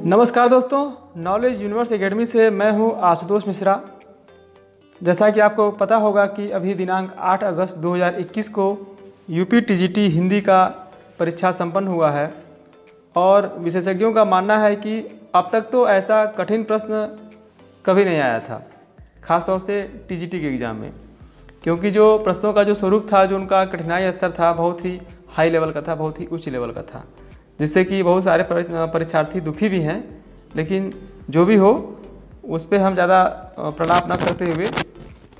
नमस्कार दोस्तों, knowledge universe academy से मैं हूं आशुतोष मिश्रा। जैसा कि आपको पता होगा कि अभी दिनांक 8 अगस्त 2021 को यूपी टीजीटी हिंदी का परीक्षा संपन्न हुआ है और विशेषज्ञों का मानना है कि अब तक तो ऐसा कठिन प्रश्न कभी नहीं आया था, ख़ासतौर से टीजीटी के एग्ज़ाम में, क्योंकि जो प्रश्नों का जो स्वरूप था, जो उनका कठिनाई स्तर था, बहुत ही हाई लेवल का था, बहुत ही उच्च लेवल का था, जिससे कि बहुत सारे परीक्षार्थी दुखी भी हैं। लेकिन जो भी हो, उस पर हम ज़्यादा प्रलाप न करते हुए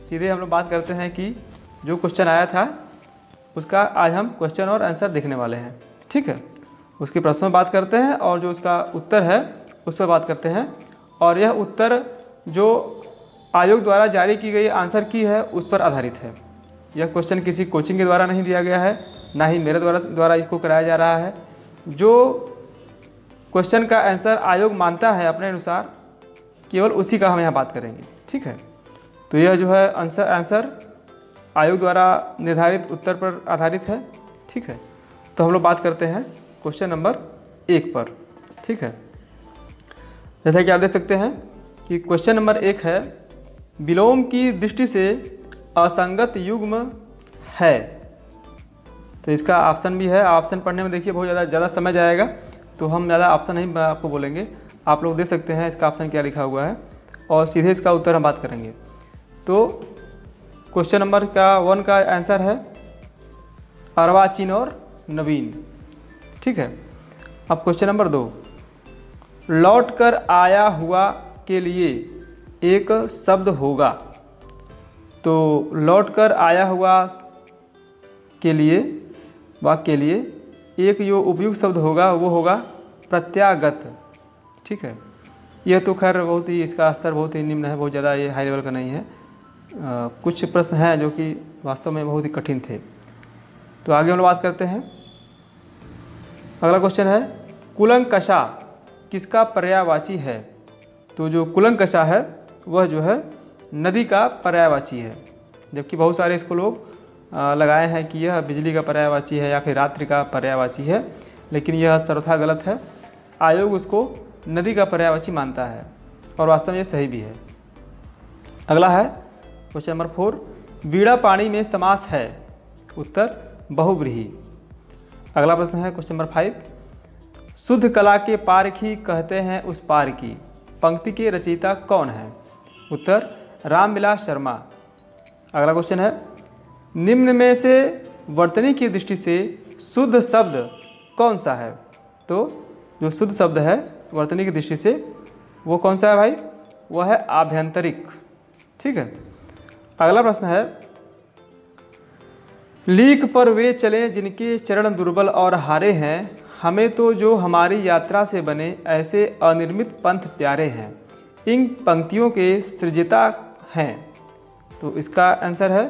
सीधे हम लोग बात करते हैं कि जो क्वेश्चन आया था उसका आज हम क्वेश्चन और आंसर देखने वाले हैं। ठीक है, उसके प्रश्न में बात करते हैं और जो उसका उत्तर है उस पर बात करते हैं। और यह उत्तर जो आयोग द्वारा जारी की गई आंसर की है उस पर आधारित है। यह क्वेश्चन किसी कोचिंग के द्वारा नहीं दिया गया है, ना ही मेरे द्वारा इसको कराया जा रहा है। जो क्वेश्चन का आंसर आयोग मानता है अपने अनुसार, केवल उसी का हम यहाँ बात करेंगे। ठीक है, तो यह जो है आंसर आयोग द्वारा निर्धारित उत्तर पर आधारित है। ठीक है, तो हम लोग बात करते हैं क्वेश्चन नंबर 1 पर। ठीक है, जैसा कि आप देख सकते हैं कि क्वेश्चन नंबर 1 है, विलोम की दृष्टि से असंगत युग्म है। तो इसका ऑप्शन भी है। ऑप्शन पढ़ने में देखिए बहुत ज़्यादा समय जाएगा, तो हम ज़्यादा ऑप्शन नहीं आपको बोलेंगे, आप लोग देख सकते हैं इसका ऑप्शन क्या लिखा हुआ है और सीधे इसका उत्तर हम बात करेंगे। तो क्वेश्चन नंबर 1 का आंसर है अर्वाचीन और नवीन। ठीक है, अब क्वेश्चन नंबर 2, लौट कर आया हुआ के लिए एक शब्द होगा। तो लौट कर आया हुआ के लिए वाक्य के लिए एक जो उपयुक्त शब्द होगा वो होगा प्रत्यागत। ठीक है, यह तो खैर बहुत ही, इसका स्तर बहुत ही निम्न है, बहुत ज़्यादा ये हाई लेवल का नहीं है। कुछ प्रश्न हैं जो कि वास्तव में बहुत ही कठिन थे। तो आगे हम बात करते हैं। अगला क्वेश्चन है, कुलंकषा किसका पर्यायवाची है। तो जो कुलंकषा है वह जो है नदी का पर्यायवाची है, जबकि बहुत सारे इसको लोग लगाए हैं कि यह बिजली का पर्यायवाची है या फिर रात्रि का पर्यायवाची है, लेकिन यह सर्वथा गलत है। आयोग उसको नदी का पर्यायवाची मानता है और वास्तव में ये सही भी है। अगला है क्वेश्चन नंबर 4, बीड़ा पानी में समास है। उत्तर बहुव्रीहि। अगला प्रश्न है क्वेश्चन नंबर 5, शुद्ध कला के पारखी कहते हैं उस पार की। पंक्ति के रचयिता कौन है। उत्तर रामविलास शर्मा। अगला क्वेश्चन है, निम्न में से वर्तनी की दृष्टि से शुद्ध शब्द कौन सा है। तो जो शुद्ध शब्द है वर्तनी की दृष्टि से वो कौन सा है भाई, वह है आभ्यंतरिक। ठीक है, अगला प्रश्न है, लीक पर वे चलें जिनके चरण दुर्बल और हारे हैं, हमें तो जो हमारी यात्रा से बने ऐसे अनिर्मित पंथ प्यारे हैं। इन पंक्तियों के सृजिता हैं। तो इसका आंसर है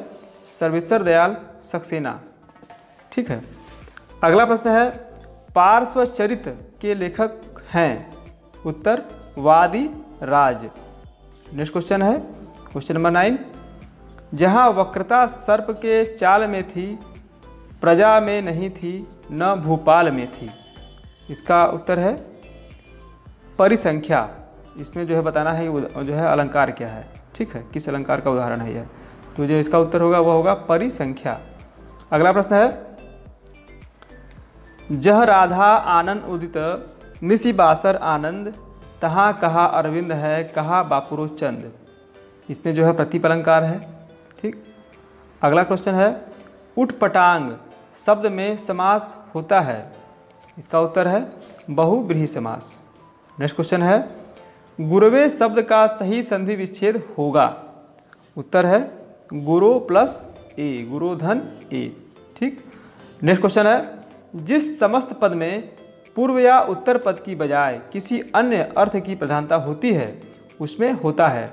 सर्वेश्वर दयाल सक्सेना। ठीक है, अगला प्रश्न है, पार्श्वचरित के लेखक हैं। उत्तर वादी राज। नेक्स्ट क्वेश्चन है क्वेश्चन नंबर 9, जहाँ वक्रता सर्प के चाल में थी, प्रजा में नहीं थी, न भूपाल में थी। इसका उत्तर है परिसंख्या। इसमें जो है बताना है जो है अलंकार क्या है। ठीक है, किस अलंकार का उदाहरण है यह, तो जो इसका उत्तर होगा वह होगा परिसंख्या। अगला प्रश्न है, जह राधा आनंद उदित निशिबासर आनंद, तहाँ कहा अरविंद है, कहा बापुरो चंद। इसमें जो है प्रतीप अलंकार है। ठीक, अगला क्वेश्चन है, उठपटांग शब्द में समास होता है। इसका उत्तर है बहुव्रीहि समास। नेक्स्ट क्वेश्चन है, गुरवे शब्द का सही संधि विच्छेद होगा। उत्तर है गुरो प्लस ए, गुरोधन ए। ठीक, नेक्स्ट क्वेश्चन है, जिस समस्त पद में पूर्व या उत्तर पद की बजाय किसी अन्य अर्थ की प्रधानता होती है उसमें होता है।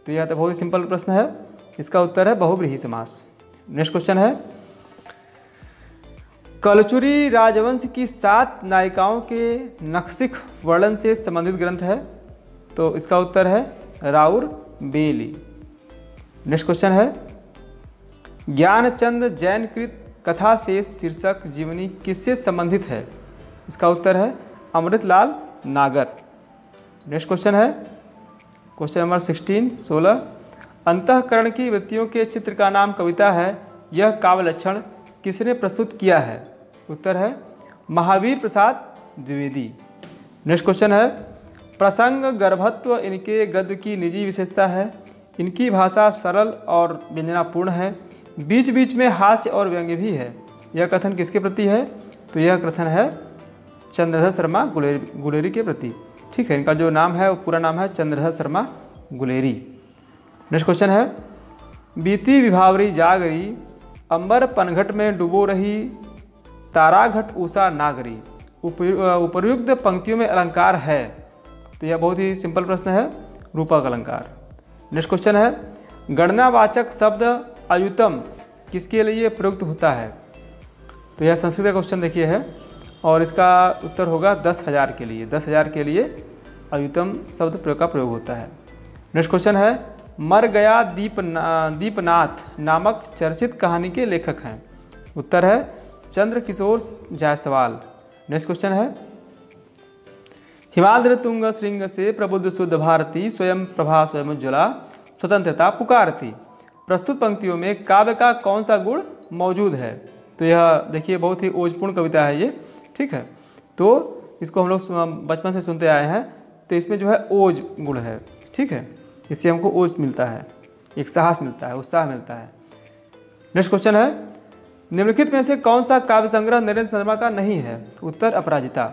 तो यह तो बहुत ही सिंपल प्रश्न है, इसका उत्तर है बहुव्रीहि समास। नेक्स्ट क्वेश्चन है, कलचुरी राजवंश की 7 नायिकाओं के नखशिख वर्णन से संबंधित ग्रंथ है। तो इसका उत्तर है राउर बेली। नेक्स्ट क्वेश्चन है, ज्ञानचंद जैनकृत कथा से शीर्षक जीवनी किससे संबंधित है। इसका उत्तर है अमृतलाल नागर। नेक्स्ट क्वेश्चन है क्वेश्चन नंबर 16 अंतःकरण की वृत्तियों के चित्र का नाम कविता है, यह काव्य लक्षण किसने प्रस्तुत किया है? उत्तर है महावीर प्रसाद द्विवेदी। नेक्स्ट क्वेश्चन है प्रसंग गर्भत्व इनके गद्य की निजी विशेषता है, इनकी भाषा सरल और व्यंजनापूर्ण है, बीच बीच में हास्य और व्यंग्य भी है, यह कथन किसके प्रति है? तो यह कथन है चंद्रधर शर्मा गुलेरी के प्रति। ठीक है, इनका जो नाम है वो पूरा नाम है चंद्रधर शर्मा गुलेरी। नेक्स्ट क्वेश्चन है बीती विभावरी जागरी, अंबर पनघट में डुबो रही, ताराघट उषा नागरी, उपर्युक्त पंक्तियों में अलंकार है। तो यह बहुत ही सिंपल प्रश्न है, रूपक अलंकार। नेक्स्ट क्वेश्चन है गणनावाचक शब्द अयुतम किसके लिए प्रयुक्त होता है? तो यह संस्कृत का क्वेश्चन देखिए है और इसका उत्तर होगा 10,000 के लिए। 10,000 के लिए अयुतम शब्द प्रयोग का प्रयोग होता है। नेक्स्ट क्वेश्चन है मर गया दीपनाथ नामक चर्चित कहानी के लेखक हैं? उत्तर है चंद्रकिशोर जायसवाल। नेक्स्ट क्वेश्चन है हिमाद्र तुंग श्रृंग से प्रबुद्ध शुद्ध भारती, स्वयं प्रभा स्वयं उज्ज्वला, स्वतंत्रता पुकारती। प्रस्तुत पंक्तियों में काव्य का कौन सा गुण मौजूद है? तो यह देखिए बहुत ही ओजपूर्ण कविता है ये। ठीक है, तो इसको हम लोग बचपन से सुनते आए हैं, तो इसमें जो है ओज गुण है। ठीक है, इससे हमको ओज मिलता है, एक साहस मिलता है, उत्साह मिलता है। नेक्स्ट क्वेश्चन है निम्नलिखित में से कौन सा काव्य संग्रह नरेंद्र शर्मा का नहीं है? उत्तर अपराजिता।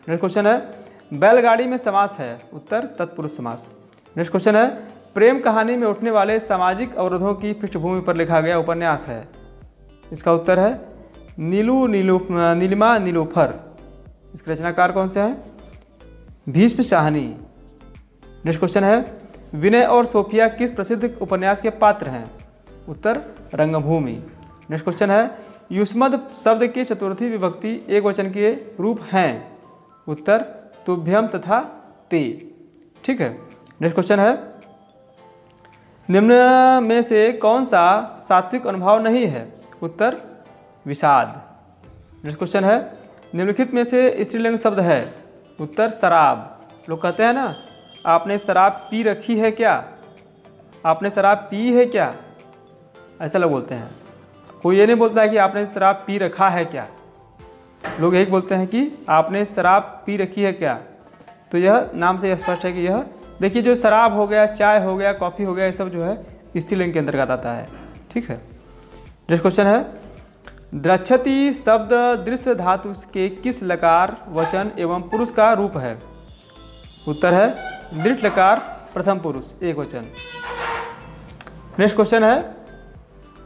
नेक्स्ट क्वेश्चन है बैलगाड़ी में समास है? उत्तर तत्पुरुष समास। नेक्स्ट क्वेश्चन है प्रेम कहानी में उठने वाले सामाजिक अवरोधों की पृष्ठभूमि पर लिखा गया उपन्यास है? इसका उत्तर है नीलिमा नीलोफर। इसके रचनाकार कौन से हैं? भीष्म शाहनी। नेक्स्ट क्वेश्चन है विनय और सोफिया किस प्रसिद्ध उपन्यास के पात्र हैं? उत्तर रंगभूमि। नेक्स्ट क्वेश्चन है युष्मद शब्द के चतुर्थी विभक्ति एक वचन के रूप हैं? उत्तर तुभ्यम तथा ते। ठीक है, नेक्स्ट क्वेश्चन है निम्न में से कौन सा सात्विक अनुभाव नहीं है? उत्तर विषाद। नेक्स्ट क्वेश्चन है निम्नलिखित में से स्त्रीलिंग शब्द है? उत्तर शराब। लोग कहते हैं ना आपने शराब पी रखी है क्या? आपने शराब पी है क्या? ऐसा लोग बोलते हैं। कोई ये नहीं बोलता है कि आपने शराब पी रखा है क्या, लोग यही बोलते हैं कि आपने शराब पी रखी है क्या। तो यह नाम से स्पष्ट है कि यह देखिए जो शराब हो गया, चाय हो गया, कॉफ़ी हो गया, ये सब जो है स्त्रीलिंग के अंतर्गत आता है। ठीक है, नेक्स्ट क्वेश्चन है द्रक्षति शब्द दृश्य धातु के किस लकार वचन एवं पुरुष का रूप है? उत्तर है दृढ़ लकार प्रथम पुरुष एक वचन। नेक्स्ट क्वेश्चन है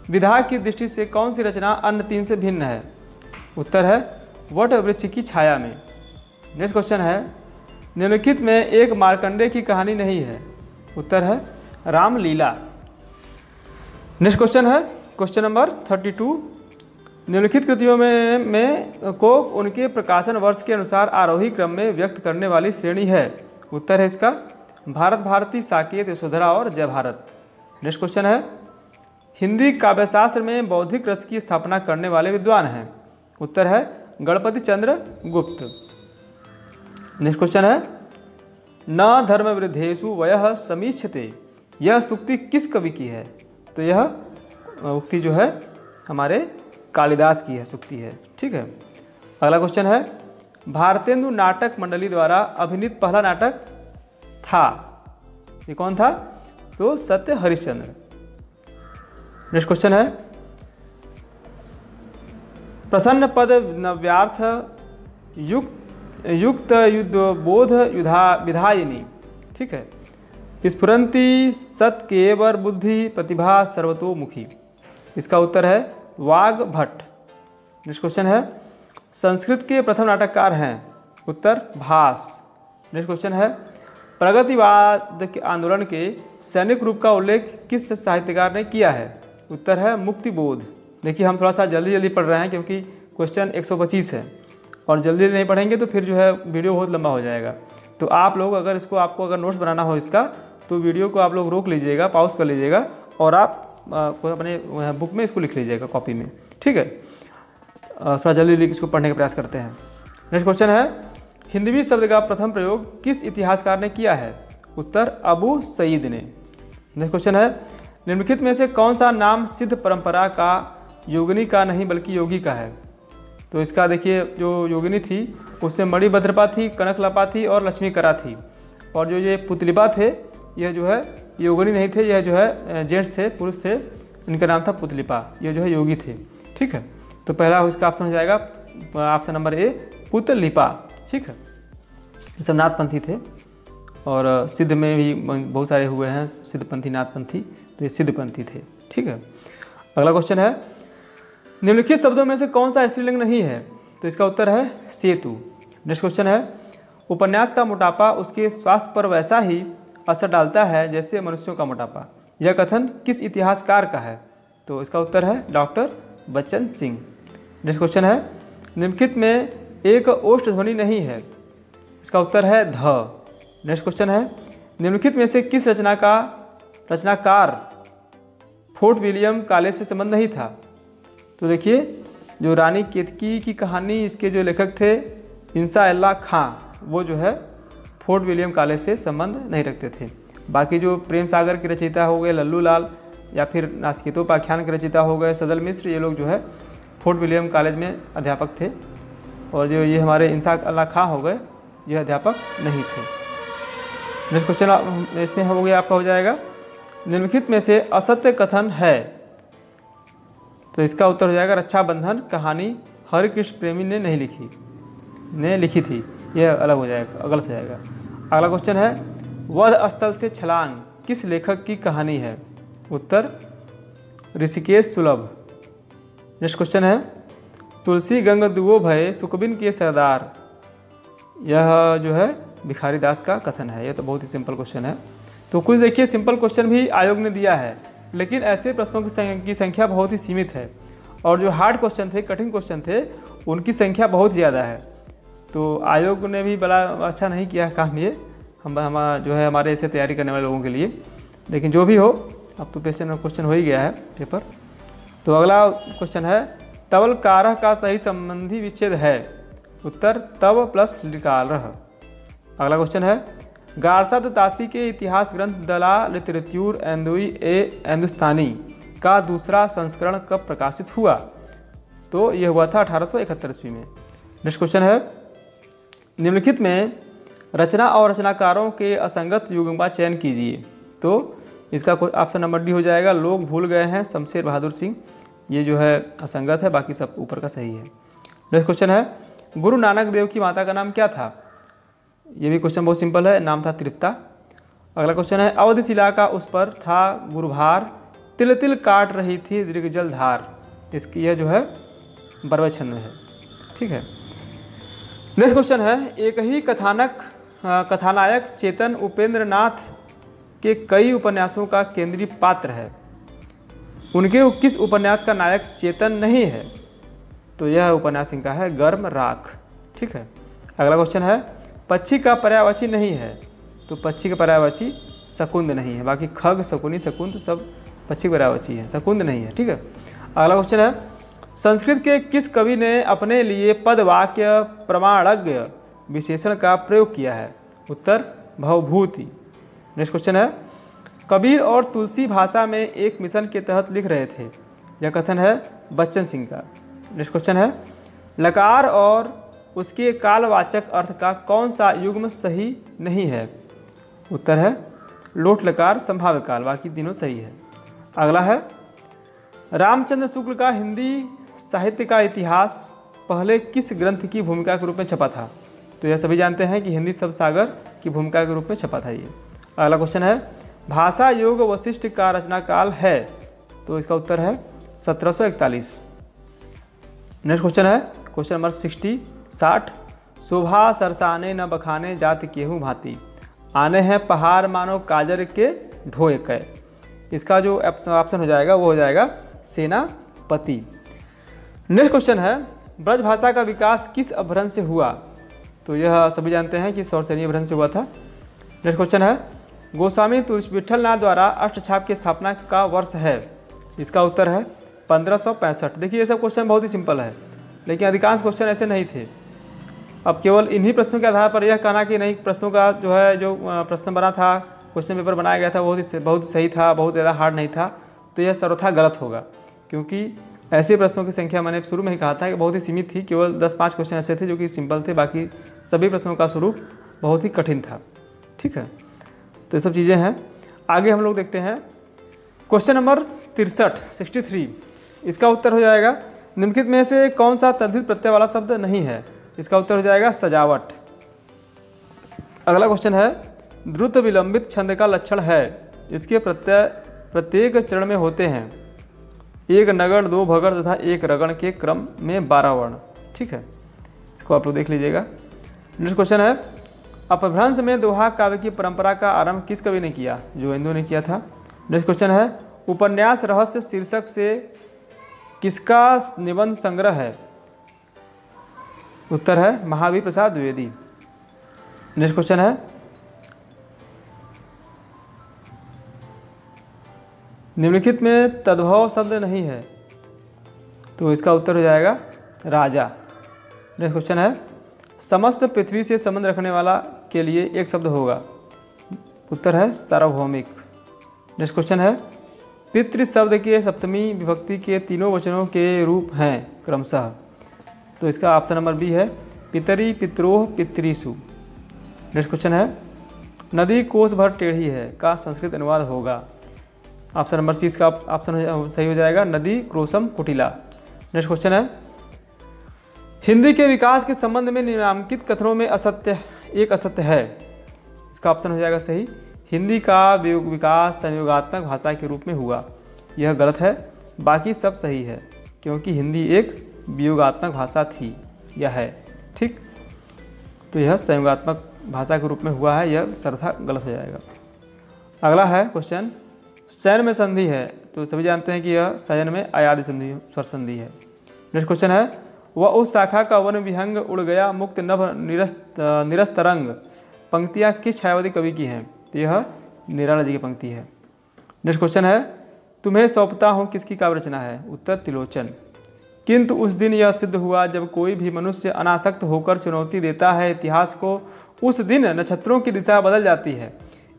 विधा की दृष्टि से कौन सी रचना अन्य तीन से भिन्न है? उत्तर है वट वृक्ष की छाया में। नेक्स्ट क्वेश्चन है निम्नलिखित में एक मार्कंडेय की कहानी नहीं है? उत्तर है रामलीला। नेक्स्ट क्वेश्चन है क्वेश्चन नंबर 32 निम्नलिखित कृतियों में को उनके प्रकाशन वर्ष के अनुसार आरोही क्रम में व्यक्त करने वाली श्रेणी है? उत्तर है इसका भारत भारती, साकेत, यशोधरा और जय भारत। नेक्स्ट क्वेश्चन है हिंदी काव्यशास्त्र में बौद्धिक रस की स्थापना करने वाले विद्वान हैं? उत्तर है गणपति चंद्र गुप्त। नेक्स्ट क्वेश्चन है न धर्म वृद्धेषु वयः समीक्षते, यह सूक्ति किस कवि की है? तो यह उक्ति जो है हमारे कालिदास की है, सूक्ति है। ठीक है, अगला क्वेश्चन है भारतेंदु नाटक मंडली द्वारा अभिनीत पहला नाटक था? ये कौन था? तो सत्य हरिश्चंद्र। नेक्स्ट क्वेश्चन है प्रसन्न पद नव्यार्थ युक्त युद्ध बोध विधायिनी। ठीक है, स्फुरंती सत्केवर बुद्धि प्रतिभा सर्वतोमुखी। इसका उत्तर है वाग भट्ट। नेक्स्ट क्वेश्चन है संस्कृत के प्रथम नाटककार हैं? उत्तर भास। नेक्स्ट क्वेश्चन है प्रगतिवाद के आंदोलन के सैनिक रूप का उल्लेख किस साहित्यकार ने किया है? उत्तर है मुक्तिबोध। देखिए हम थोड़ा सा जल्दी पढ़ रहे हैं क्योंकि क्वेश्चन 125 है और जल्दी नहीं पढ़ेंगे तो फिर जो है वीडियो बहुत लंबा हो जाएगा। तो आप लोग अगर इसको आपको अगर नोट्स बनाना हो इसका तो वीडियो को आप लोग रोक लीजिएगा, पॉज कर लीजिएगा और आप अपने बुक में इसको लिख लीजिएगा कॉपी में। ठीक है, थोड़ा जल्दी इसको पढ़ने का प्रयास करते हैं। नेक्स्ट क्वेश्चन है हिंदवी शब्द का प्रथम प्रयोग किस इतिहासकार ने किया है? उत्तर अबू सईद ने। नेक्स्ट क्वेश्चन है, निम्नलिखित में से कौन सा नाम सिद्ध परंपरा का योगिनी का नहीं बल्कि योगी का है? तो इसका देखिए, जो योगिनी थी उसमें मणिभद्रपा थी, कनकलपा थी और लक्ष्मीकरा थी। और जो ये पुतलिपा थे, यह जो है योगिनी नहीं थे, यह जो है जेंट्स थे, पुरुष थे, इनका नाम था पुतलिपा। ये जो है योगी थे। ठीक है, तो पहला इसका ऑप्शन हो जाएगा ऑप्शन नंबर ए, पुतलिपा। ठीक है, ये सब नाथपंथी थे और सिद्ध में भी बहुत सारे हुए हैं, सिद्धपंथी, नाथपंथी, तो ये सिद्धपंथी थे। ठीक है, अगला क्वेश्चन है, निम्नलिखित शब्दों में से कौन सा स्त्रीलिंग नहीं है? तो इसका उत्तर है सेतु। नेक्स्ट क्वेश्चन है, उपन्यास का मोटापा उसके स्वास्थ्य पर वैसा ही असर डालता है जैसे मनुष्यों का मोटापा। यह कथन किस इतिहासकार का है? तो इसका उत्तर है doctor Bachchan Singh. Next question है, निम्नलिखित में एक ओष्ठ ध्वनि नहीं है? इसका उत्तर है ध। नेक्स्ट क्वेश्चन है, निम्नलिखित में से किस रचनाकार फोर्ट विलियम कॉलेज से संबंध नहीं था? तो देखिए, जो रानी केतकी की कहानी, इसके जो लेखक थे इंसा अल्लाह खां, वो जो है फोर्ट विलियम कॉलेज से संबंध नहीं रखते थे। बाकी जो प्रेम सागर के रचयिता हो गए लल्लू लाल, या फिर नासिकेतोपाख्यान के रचयिता हो गए सदल मिश्र, ये लोग जो है फोर्ट विलियम कॉलेज में अध्यापक थे। और जो ये हमारे इंसा अल्लाह खां हो गए, ये अध्यापक नहीं थे। नेक्स्ट क्वेश्चन इसमें हो गया आपका, हो जाएगा, निम्नलिखित में से असत्य कथन है? तो इसका उत्तर हो जाएगा रक्षाबंधन कहानी हरिकृष्ण प्रेमी ने नहीं लिखी थी, यह अलग हो जाएगा, गलत हो जाएगा। अगला क्वेश्चन है, वध स्थल से छलांग किस लेखक की कहानी है? उत्तर ऋषिकेश सुलभ। नेक्स्ट क्वेश्चन है, तुलसी गंग दुओ भय सुकबिन के सरदार, यह जो है भिखारी दास का कथन है। यह तो बहुत ही सिंपल क्वेश्चन है। तो कुछ देखिए, सिंपल क्वेश्चन भी आयोग ने दिया है, लेकिन ऐसे प्रश्नों की संख्या बहुत ही सीमित है। और जो हार्ड क्वेश्चन थे, कठिन क्वेश्चन थे, उनकी संख्या बहुत ज़्यादा है। तो आयोग ने भी बड़ा अच्छा नहीं किया काम ये, हम जो है हमारे ऐसे तैयारी करने वाले लोगों के लिए। लेकिन जो भी हो, अब तो क्वेश्चन हो ही गया है पेपर। तो अगला क्वेश्चन है, तवल कारह का सही संबंधी विच्छेद है? उत्तर तव प्लस लिकारह। अगला क्वेश्चन है, गारसद तासी के इतिहास ग्रंथ दला लिटरेच्यूर एंदुई ए हिंदुस्तानी का दूसरा संस्करण कब प्रकाशित हुआ? तो यह हुआ था 1871 ईस्वी में। नेक्स्ट क्वेश्चन है, निम्नलिखित में रचना और रचनाकारों के असंगत युग्म का चयन कीजिए। तो इसका ऑप्शन नंबर डी हो जाएगा, लोग भूल गए हैं शमशेर बहादुर सिंह, ये जो है असंगत है, बाकी सब ऊपर का सही है। नेक्स्ट क्वेश्चन है, गुरु नानक देव की माता का नाम क्या था? ये भी क्वेश्चन बहुत सिंपल है, नाम था तृप्ता। अगला क्वेश्चन है, अवधिशिला का उस पर था गुरुभार, तिल तिल काट रही थी दीर्घ जल धार, इसकी यह जो है बरवे छंद में है। ठीक है, नेक्स्ट क्वेश्चन है, एक ही कथानायक चेतन उपेंद्र नाथ के कई उपन्यासों का केंद्रीय पात्र है, उनके किस उपन्यास का नायक चेतन नहीं है? तो यह उपन्यास इनका है गर्म राख। ठीक है, अगला क्वेश्चन है, पक्षी का पर्यायवाची नहीं है? तो पक्षी का पर्यायवाची शकुंद नहीं है, बाकी खग, शकुनी, शकुंद सब पक्षी पर्यायवाची है, शकुंद नहीं है। ठीक है, अगला क्वेश्चन है, संस्कृत के किस कवि ने अपने लिए पद वाक्य प्रमाणज्ञ विशेषण का प्रयोग किया है? उत्तर भवभूति। नेक्स्ट क्वेश्चन है, कबीर और तुलसी भाषा में एक मिशन के तहत लिख रहे थे, यह कथन है बच्चन सिंह का। नेक्स्ट क्वेश्चन है, लकार और उसके कालवाचक अर्थ का कौन सा युग्म सही नहीं है? उत्तर है लोट लकार संभाव्य काल, बाकी तीनों सही है। अगला है, रामचंद्र शुक्ल का हिंदी साहित्य का इतिहास पहले किस ग्रंथ की भूमिका के रूप में छपा था? तो यह सभी जानते हैं कि हिंदी शब्द सागर की भूमिका के रूप में छपा था ये। अगला क्वेश्चन है, भाषा योग वशिष्ठ का रचना काल है? तो इसका उत्तर है 1741। नेक्स्ट क्वेश्चन है क्वेश्चन नंबर 60। शोभा सरसाने न बखाने जात केहू भांति, आने हैं पहाड़ मानो काजर के ढोए कै। इसका जो ऑप्शन हो जाएगा वो हो जाएगा सेनापति। नेक्स्ट क्वेश्चन है, ब्रज भाषा का विकास किस अभ्रंश से हुआ? तो यह सभी जानते हैं कि सौरसेनी अभ्रंश से हुआ था। नेक्स्ट क्वेश्चन है, गोस्वामी तुलसी विठलनाथ द्वारा अष्टछाप की स्थापना का वर्ष है? इसका उत्तर है 1565। देखिए ये सब क्वेश्चन बहुत ही सिंपल है, लेकिन अधिकांश क्वेश्चन ऐसे नहीं थे। अब केवल इन्हीं प्रश्नों के आधार पर यह कहना कि नहीं प्रश्नों का जो है जो प्रश्न बना था, क्वेश्चन पेपर बनाया गया था बहुत सही था, बहुत ज़्यादा हार्ड नहीं था, तो यह सर्वथा गलत होगा। क्योंकि ऐसे प्रश्नों की संख्या मैंने शुरू में ही कहा था कि बहुत ही सीमित थी, केवल 10-5 क्वेश्चन ऐसे थे जो कि सिंपल थे, बाकी सभी प्रश्नों का स्वरूप बहुत ही कठिन था। ठीक है, तो ये सब चीज़ें हैं। आगे हम लोग देखते हैं क्वेश्चन नंबर 63। इसका उत्तर हो जाएगा निम्नलिखित में से कौन सा तद्धित प्रत्यय वाला शब्द नहीं है। इसका उत्तर हो जाएगा सजावट। अगला क्वेश्चन है द्रुत विलंबित छंद का लक्षण है। इसके प्रत्यय प्रत्येक चरण में होते हैं, एक नगण, दो भगण तथा एक रगण के क्रम में 12 वर्ण। ठीक है, इसको आप लोग देख लीजिएगा। नेक्स्ट क्वेश्चन है अपभ्रंश में दोहा काव्य की परंपरा का आरंभ किस कवि ने किया? जोगेंदु ने किया था। नेक्स्ट क्वेश्चन है उपन्यास रहस्य शीर्षक से किसका निबंध संग्रह है? उत्तर है महावीर प्रसाद द्विवेदी। नेक्स्ट क्वेश्चन है निम्नलिखित में तद्भव शब्द नहीं है, तो इसका उत्तर हो जाएगा राजा। नेक्स्ट क्वेश्चन है समस्त पृथ्वी से संबंध रखने वाला के लिए एक शब्द होगा। उत्तर है सार्वभौमिक। नेक्स्ट क्वेश्चन है पितृ शब्द के सप्तमी विभक्ति के तीनों वचनों के रूप हैं क्रमशः, तो इसका ऑप्शन नंबर बी है पितरी, पित्रोह, पितृसु। नेक्स्ट क्वेश्चन है नदी कोस भर टेढ़ी है का संस्कृत अनुवाद होगा। ऑप्शन नंबर सी इसका ऑप्शन सही हो जाएगा नदी क्रोसम कुटिला। नेक्स्ट क्वेश्चन है हिंदी के विकास के संबंध में निम्नलिखित कथनों में एक असत्य है। इसका ऑप्शन हो जाएगा सही हिंदी का विकास संयोगात्मक भाषा के रूप में हुआ। यह गलत है, बाकी सब सही है, क्योंकि हिंदी एक वियोगात्मक भाषा थी या है। ठीक, तो यह संयोगात्मक भाषा के रूप में हुआ है, यह सर्वथा गलत हो जाएगा। अगला है क्वेश्चन शयन में संधि है, तो सभी जानते हैं कि यह शयन में अयादि संधि स्वर संधि है। नेक्स्ट क्वेश्चन है वह उस शाखा का वन विहंग उड़ गया मुक्त नभ निरस्तरंग पंक्तियाँ किस छायावती कवि की हैं? तो यह निराला जी की पंक्ति है। नेक्स्ट क्वेश्चन है तुम्हें सौंपता हूँ किसकी काव्य रचना है? उत्तर त्रिलोचन। किंतु उस दिन यह सिद्ध हुआ जब कोई भी मनुष्य अनासक्त होकर चुनौती देता है इतिहास को, उस दिन नक्षत्रों की दिशा बदल जाती है।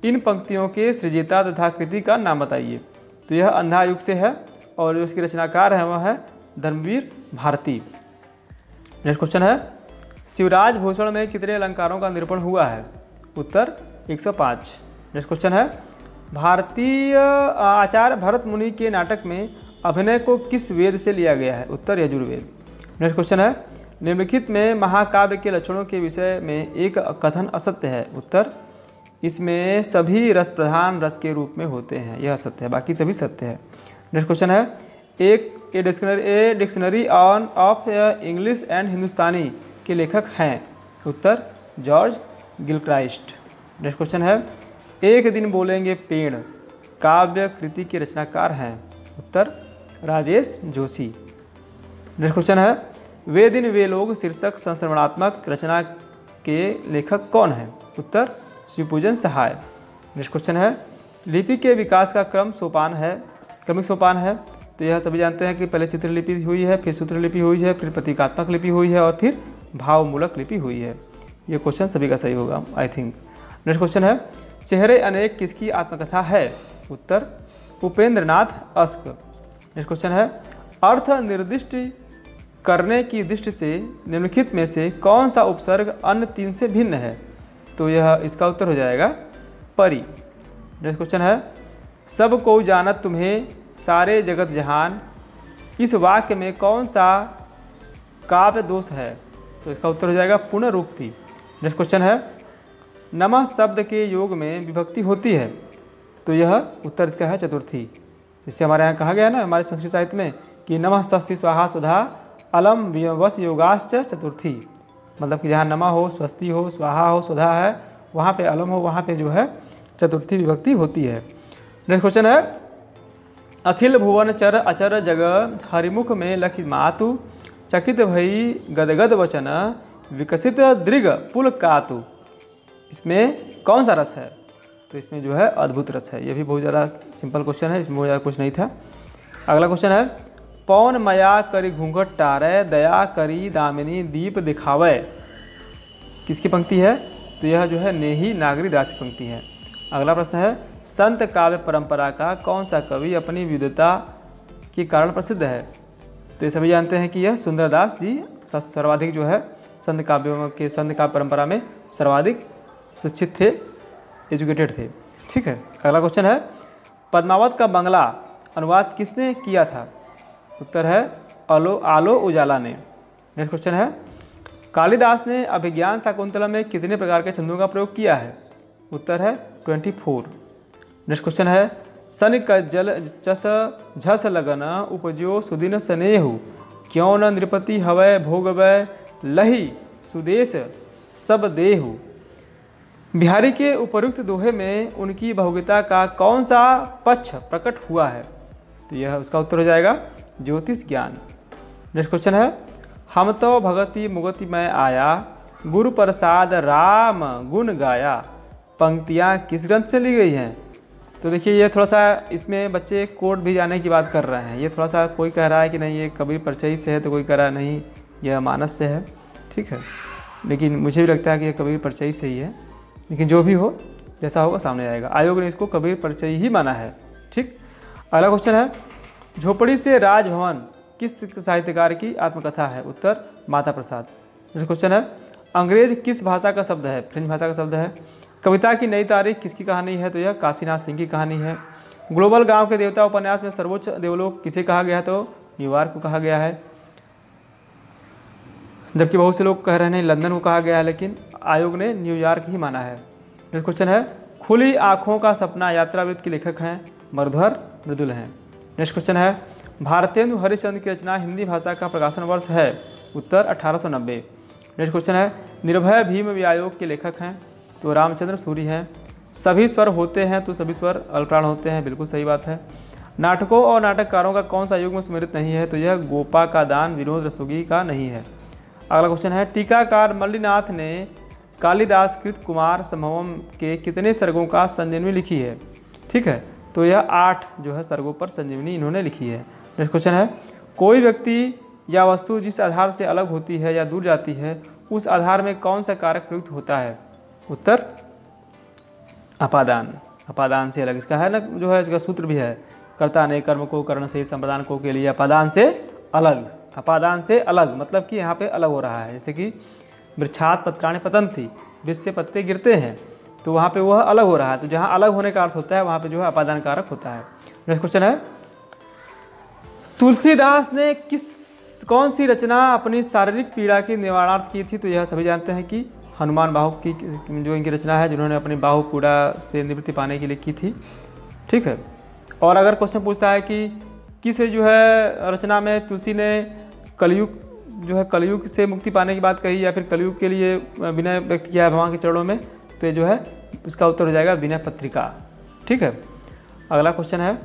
इन पंक्तियों के सृजिता तथा कृति का नाम बताइए। तो यह अंधा युग से है और जो इसकी रचनाकार है वह है धर्मवीर भारती। नेक्स्ट क्वेश्चन है शिवराज भूषण में कितने अलंकारों का निरूपण हुआ है? उत्तर 105। नेक्स्ट क्वेश्चन है भारतीय आचार्य भरत मुनि के नाटक में अभिनय को किस वेद से लिया गया है? उत्तर यजुर्वेद। नेक्स्ट क्वेश्चन है निम्नलिखित में महाकाव्य के लक्षणों के विषय में एक कथन असत्य है। उत्तर इसमें सभी रस प्रधान रस के रूप में होते हैं, यह सत्य है, बाकी सभी सत्य है। नेक्स्ट क्वेश्चन है a dictionary of English and Hindustani के लेखक हैं? उत्तर जॉर्ज गिलक्राइस्ट। नेक्स्ट क्वेश्चन है एक दिन बोलेंगे पेड़ काव्य कृति के रचनाकार हैं? उत्तर राजेश जोशी। नेक्स्ट क्वेश्चन है वे दिन वे लोग शीर्षक संश्रवणात्मक रचना के लेखक कौन हैं? उत्तर शिवपूजन सहाय। नेक्स्ट क्वेश्चन है लिपि के विकास का क्रमिक सोपान है, तो यह सभी जानते हैं कि पहले चित्रलिपि हुई है, फिर सूत्रलिपि हुई है, फिर प्रतीकात्मक लिपि हुई है और फिर भावमूलक लिपि हुई है। ये क्वेश्चन सभी का सही होगा आई थिंक। नेक्स्ट क्वेश्चन है चेहरे अनेक किसकी आत्मकथा है? उत्तर Upendra Nath ask. Next question है अर्थ निर्दिष्ट करने की दृष्टि से निम्नलिखित में से कौन सा उपसर्ग अन्य तीन से भिन्न है? तो यह इसका उत्तर हो जाएगा परी। नेक्स्ट क्वेश्चन है सब को जानत तुम्हें सारे जगत जहान, इस वाक्य में कौन सा काव्य दोष है? तो इसका उत्तर हो जाएगा पुनरुक्ति। नेक्स्ट क्वेश्चन है नमः शब्द के योग में विभक्ति होती है, तो यह उत्तर इसका है चतुर्थी। जिससे हमारे यहाँ कहा गया ना हमारे संस्कृत साहित्य में कि नमः स्वस्ति स्वाहा सुधा अलम वस योगाश्च चतुर्थी, मतलब कि जहाँ नमा हो, स्वस्ति हो, स्वाहा हो, सुधा है, वहाँ पे अलम हो, वहाँ पे जो है चतुर्थी विभक्ति होती है। नेक्स्ट क्वेश्चन है अखिल भुवन चर अचर जग हरिमुख में लखि मातु, चकित भई गदगद वचन विकसित दृग पुल कातु। इसमें कौन सा रस है? तो इसमें जो है अद्भुत रस है। ये भी बहुत ज़्यादा सिंपल क्वेश्चन है, इसमें बहुत ज़्यादा कुछ नहीं था। अगला क्वेश्चन है पौन मया करी घूंघट टारे, दया करी दामिनी दीप दिखावे। किसकी पंक्ति है? तो यह जो है नेही नागरी दास की पंक्ति है। अगला प्रश्न है, संत काव्य परंपरा का कौन सा कवि अपनी विविधता के कारण प्रसिद्ध है? तो ये सभी जानते हैं कि यह सुंदरदास जी सर्वाधिक जो है संत काव्य परंपरा में सर्वाधिक शिक्षित थे, एजुकेटेड थे। ठीक है। अगला क्वेश्चन है, पद्मावत का बंगला अनुवाद किसने किया था? उत्तर है आलो उजाला ने। नेक्स्ट क्वेश्चन है, कालिदास ने अभिज्ञान शाकुंतलम में कितने प्रकार के छंदों का प्रयोग किया है? उत्तर है 24। नेक्स्ट क्वेश्चन है, सन का जल चस झस लगन उपजो सुदिन स्नेहु क्यों न नृपति हवै भोगवै लही सुदेश सब देहु। बिहारी के उपरुक्त दोहे में उनकी बहुगिता का कौन सा पक्ष प्रकट हुआ है? तो यह उसका उत्तर हो जाएगा ज्योतिष ज्ञान। नेक्स्ट क्वेश्चन है, हम तो भगति मुगति में आया गुरु प्रसाद राम गुण गाया, पंक्तियाँ किस ग्रंथ से ली गई हैं? तो देखिए ये थोड़ा सा इसमें बच्चे कोर्ट भी जाने की बात कर रहे हैं। ये थोड़ा सा कोई कह रहा है कि नहीं ये कबीर परचई से है, तो कोई कह रहा है नहीं यह मानस से है। ठीक है, लेकिन मुझे भी लगता है कि यह कबीर परचई से ही है, लेकिन जो भी हो जैसा होगा सामने आएगा। आयोग ने इसको कबीर परचई ही माना है। ठीक। अगला क्वेश्चन है, झोपड़ी से राजभवन किस साहित्यकार की आत्मकथा है? उत्तर माता प्रसाद। नेक्स्ट क्वेश्चन है, अंग्रेज किस भाषा का शब्द है? फ्रेंच भाषा का शब्द है। कविता की नई तारीख किसकी कहानी है? तो यह काशीनाथ सिंह की कहानी है। ग्लोबल गांव के देवता उपन्यास में सर्वोच्च देवलोक किसे कहा गया? तो न्यूयॉर्क को कहा गया है, जबकि बहुत से लोग कह रहे हैं लंदन को कहा गया है, लेकिन आयोग ने न्यूयॉर्क ही माना है। नेक्स्ट क्वेश्चन है, खुली आँखों का सपना यात्रावृत्त के लेखक हैं? मरुधर मृदुल हैं। नेक्स्ट क्वेश्चन है, भारतेंदु हरिश्चंद्र की रचना हिंदी भाषा का प्रकाशन वर्ष है? उत्तर 1890। नेक्स्ट क्वेश्चन है, निर्भय भीम आयोग के लेखक हैं? तो रामचंद्र सूरी हैं। सभी स्वर होते हैं तो सभी स्वर अल्पप्राण होते हैं, बिल्कुल सही बात है। नाटकों और नाटककारों का कौन सा युग्म सुमेलित नहीं है? तो यह गोपा का दान विनोद रस्तोगी का नहीं है। अगला क्वेश्चन है, टीकाकार मल्लिनाथ ने कालिदास कृत कुमार संभवम के कितने सर्गों का संजीवनी लिखी है? ठीक है, तो यह 8 जो है सर्गों पर संजीवनी इन्होंने लिखी है। नेक्स्ट क्वेश्चन है, कोई व्यक्ति या वस्तु जिस आधार से अलग होती है या दूर जाती है उस आधार में कौन सा कारक प्रयुक्त होता है? उत्तर अपादान। अपादान से अलग इसका है ना, जो है इसका सूत्र भी है, कर्ता ने कर्म को कर्ण से संप्रदान को के लिए अपादान से अलग। अपादान से अलग मतलब कि यहाँ पे अलग हो रहा है। जैसे कि वृक्षात पत्राणि पतन्ति, वृक्ष से पत्ते गिरते हैं तो वहाँ पे वह अलग हो रहा है। तो जहाँ अलग होने का अर्थ होता है वहाँ पे जो है अपादान कारक होता है। नेक्स्ट क्वेश्चन है, तुलसीदास ने कौन सी रचना अपनी शारीरिक पीड़ा के निवारणार्थ की थी? तो यह सभी जानते हैं कि हनुमान बाहु की जो इनकी रचना है, जिन्होंने अपनी बाहु पीड़ा से निवृत्ति पाने के लिए की थी। ठीक है। और अगर क्वेश्चन पूछता है कि किस जो है रचना में तुलसी ने कलयुग जो है कलयुग से मुक्ति पाने की बात कही या फिर कलयुग के लिए विनय व्यक्त किया है भगवान के चरणों में, तो ये जो है इसका उत्तर हो जाएगा विनय पत्रिका। ठीक है। अगला क्वेश्चन है,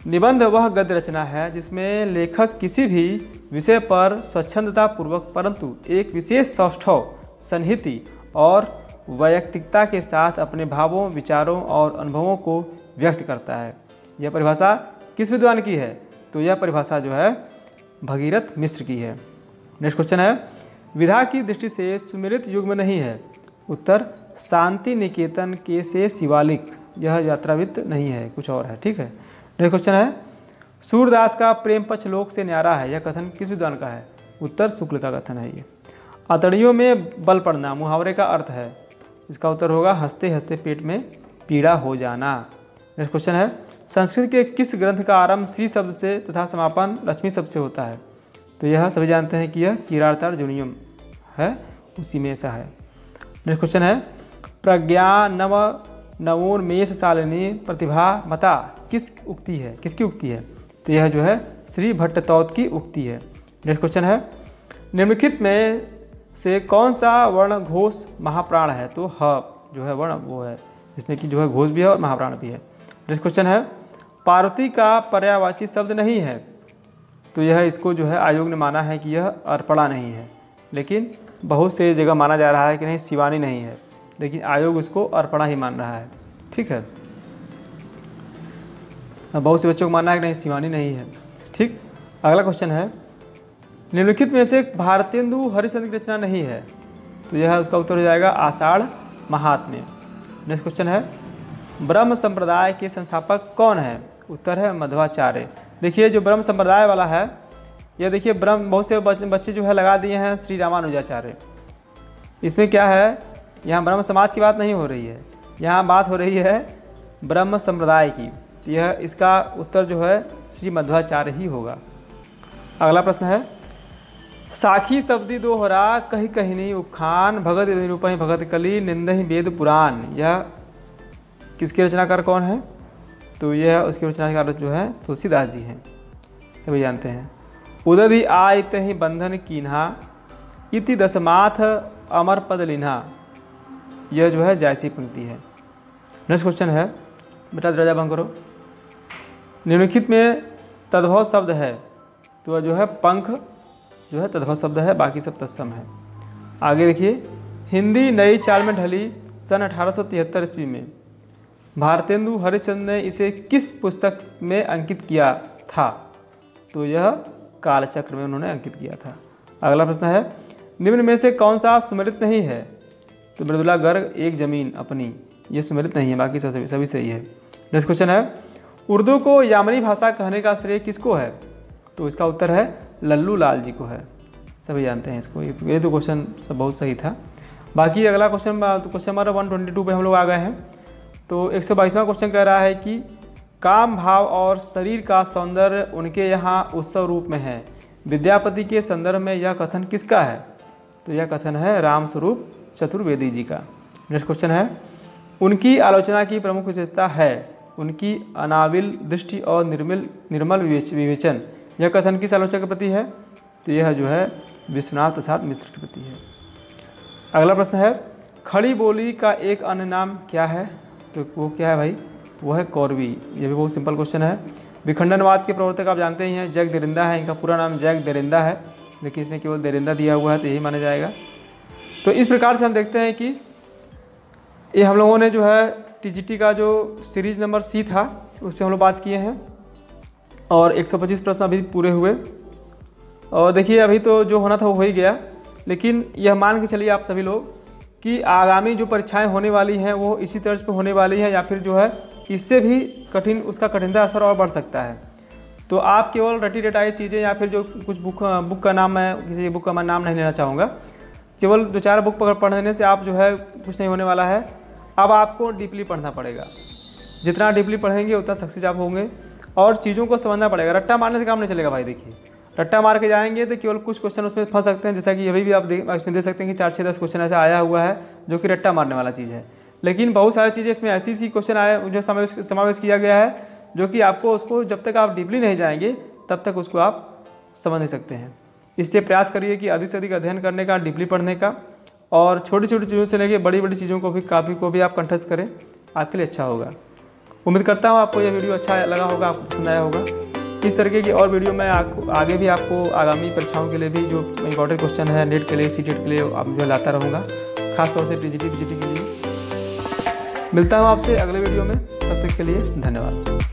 निबंध वह गद्य रचना है जिसमें लेखक किसी भी विषय पर स्वच्छंदता पूर्वक परंतु एक विशेष सौष्ठव सन्निहिति और वैयक्तिकता के साथ अपने भावों विचारों और अनुभवों को व्यक्त करता है। यह परिभाषा किस विद्वान की है? तो यह परिभाषा जो है भगीरथ मिश्र की है। नेक्स्ट क्वेश्चन है, विधा की दृष्टि से सुमेलित युग्म नहीं है? उत्तर शांति निकेतन के से शिवालिक, यह यात्रावृत्त नहीं है, कुछ और है। ठीक है। नेक्स्ट क्वेश्चन है, सूरदास का प्रेम पक्ष लोक से न्यारा है, यह कथन किस विद्वान का है? उत्तर शुक्ल का कथन है ये। अतड़ियों में बल पड़ना मुहावरे का अर्थ है? इसका उत्तर होगा हंसते हंसते पेट में पीड़ा हो जाना। नेक्स्ट क्वेश्चन है, संस्कृत के किस ग्रंथ का आरंभ श्री शब्द से तथा समापन लक्ष्मी शब्द से होता है? तो यह सभी जानते हैं कि यह किरातार्जुनीयम है, उसी में ऐसा है। नेक्स्ट क्वेश्चन है, प्रज्ञा नव नवोन्मेष शालिनी प्रतिभा मता किस उक्ति है, किसकी उक्ति है? तो यह जो है श्री भट्टतौत की उक्ति है। नेक्स्ट क्वेश्चन है, निम्नलिखित में से कौन सा वर्ण घोष महाप्राण है? तो ह जो है वर्ण वो है जिसमें कि जो है घोष भी है और महाप्राण भी है। नेक्स्ट क्वेश्चन है, पार्वती का पर्यायवाची शब्द नहीं है? तो यह इसको जो है आयोग ने माना है कि यह अर्पणा नहीं है, लेकिन बहुत से जगह माना जा रहा है कि नहीं शिवानी नहीं है, लेकिन आयोग इसको अर्पणा ही मान रहा है। ठीक है। बहुत से बच्चों को मानना है कि नहीं शिवानी नहीं है। ठीक। अगला क्वेश्चन है, निम्नलिखित में से भारतेंदु हरिश्चंद्र की रचना नहीं है? तो यह उसका उत्तर हो जाएगा आषाढ़ महात्म्य। नेक्स्ट क्वेश्चन है, ब्रह्म संप्रदाय के संस्थापक कौन है? उत्तर है मध्वाचार्य। देखिए जो ब्रह्म संप्रदाय वाला है, यह देखिए ब्रह्म बहुत से बच्चे जो है लगा दिए हैं श्री रामानुजाचार्य। इसमें क्या है, यहाँ ब्रह्म समाज की बात नहीं हो रही है, यहाँ बात हो रही है ब्रह्म संप्रदाय की। यह इसका उत्तर जो है श्री मध्वाचार्य ही होगा। अगला प्रश्न है, साखी शब्दी दोहरा कही कहिनी उखान भगत निरूपहि भगत कली निंदहि वेद पुराण। यह किसके रचनाकार कौन है? तो यह उसके रचनाकार जो है तुलसीदास जी हैं, सभी जानते हैं। उदधि आयत ही बंधन कीन्हा इति दशमाथ अमर पद लिन्हा। यह जो है जायसी पंक्ति है। नेक्स्ट क्वेश्चन है, बेटा दरवाजा बंद करो। निम्नलिखित में तद्भव शब्द है, तो जो है पंख जो है तद्भव शब्द है, बाकी सब तत्सम है। आगे देखिए, हिंदी नई चाल में ढली सन 1873 ईस्वी में। भारतेंदु हरिश्चंद्र ने इसे किस पुस्तक में अंकित किया था? तो यह कालचक्र में उन्होंने अंकित किया था। अगला प्रश्न है, निम्न में से कौन सा सुमेलित नहीं है? तो मृदुला गर्ग एक जमीन अपनी, ये सुमेलित नहीं है, बाकी सब सभी सही है। नेक्स्ट क्वेश्चन है, उर्दू को यामनी भाषा कहने का श्रेय किसको है? तो इसका उत्तर है लल्लू लाल जी को है, सभी जानते हैं इसको। ये तो क्वेश्चन सब बहुत सही था। बाकी अगला क्वेश्चन नंबर 122 पे हम लोग आ गए हैं। तो 122वां क्वेश्चन कह रहा है कि काम भाव और शरीर का सौंदर्य उनके यहाँ उत्सव रूप में है। विद्यापति के संदर्भ में यह कथन किसका है? तो यह कथन है रामस्वरूप चतुर्वेदी जी का। नेक्स्ट क्वेश्चन है, उनकी आलोचना की प्रमुख विशेषता है उनकी अनाविल दृष्टि और निर्मल विवेचन। यह कथन किस आलोचक के प्रति है? तो यह जो है विश्वनाथ प्रसाद मिश्र के प्रति है। अगला प्रश्न है, खड़ी बोली का एक अन्य नाम क्या है? तो वो क्या है भाई? वो है कौरवी। ये भी बहुत सिंपल क्वेश्चन है। विखंडनवाद के प्रवर्तक आप जानते ही हैं, जैक देरिंदा है। इनका पूरा नाम जैक देरिंदा है, लेकिन इसमें केवल देरिंदा दिया हुआ है, तो यही माना जाएगा। तो इस प्रकार से हम देखते हैं कि ये हम लोगों ने जो है टीजीटी का जो सीरीज नंबर सी था उस पर हम लोग बात किए हैं, और 125 प्रश्न अभी पूरे हुए। और देखिए अभी तो जो होना था वो हो ही गया, लेकिन यह मान के चलिए आप सभी लोग कि आगामी जो परीक्षाएं होने वाली हैं वो इसी तर्ज पे होने वाली हैं, या फिर जो है इससे भी कठिन, उसका कठिनता असर और बढ़ सकता है। तो आप केवल रटी रटाई चीज़ें, या फिर जो कुछ बुक का नाम, मैं किसी बुक का मैं नाम नहीं लेना चाहूँगा, केवल 2-4 बुक पढ़ने से आप जो है कुछ नहीं होने वाला है। अब आपको डीपली पढ़ना पड़ेगा। जितना डीपली पढ़ेंगे उतना सक्सेस आप होंगे, और चीज़ों को समझना पड़ेगा। रट्टा मारने से काम नहीं चलेगा भाई। देखिए रट्टा मार के जाएंगे तो केवल कुछ क्वेश्चन उसमें फंस सकते हैं, जैसा कि अभी भी आप इसमें देख सकते हैं कि 4-6-10 क्वेश्चन ऐसा आया हुआ है जो कि रट्टा मारने वाला चीज़ है। लेकिन बहुत सारी चीज़ें इसमें ऐसी सी क्वेश्चन आए जो समावेश किया गया है, जो कि आपको उसको जब तक आप डीपली नहीं जाएंगे तब तक उसको आप समझ नहीं सकते हैं। इसलिए प्रयास करिए कि अधिक से अधिक अध्ययन करने का, डीपली पढ़ने का, और छोटी छोटी चीज़ों से लेकर बड़ी बड़ी चीज़ों को भी, काफ़ी को भी आप कंठस्थ करें, आपके लिए अच्छा होगा। उम्मीद करता हूँ आपको यह वीडियो अच्छा लगा होगा, आपको पसंद आया होगा। इस तरीके की और वीडियो मैं आगे भी आपको आगामी परीक्षाओं के लिए भी जो इंपॉर्टेंट क्वेश्चन है नेट के लिए, सीटेट के लिए आप जो लाता रहूँगा, खासतौर से टीजीटी के लिए। मिलता हूँ आपसे अगले वीडियो में, तब तक के लिए धन्यवाद।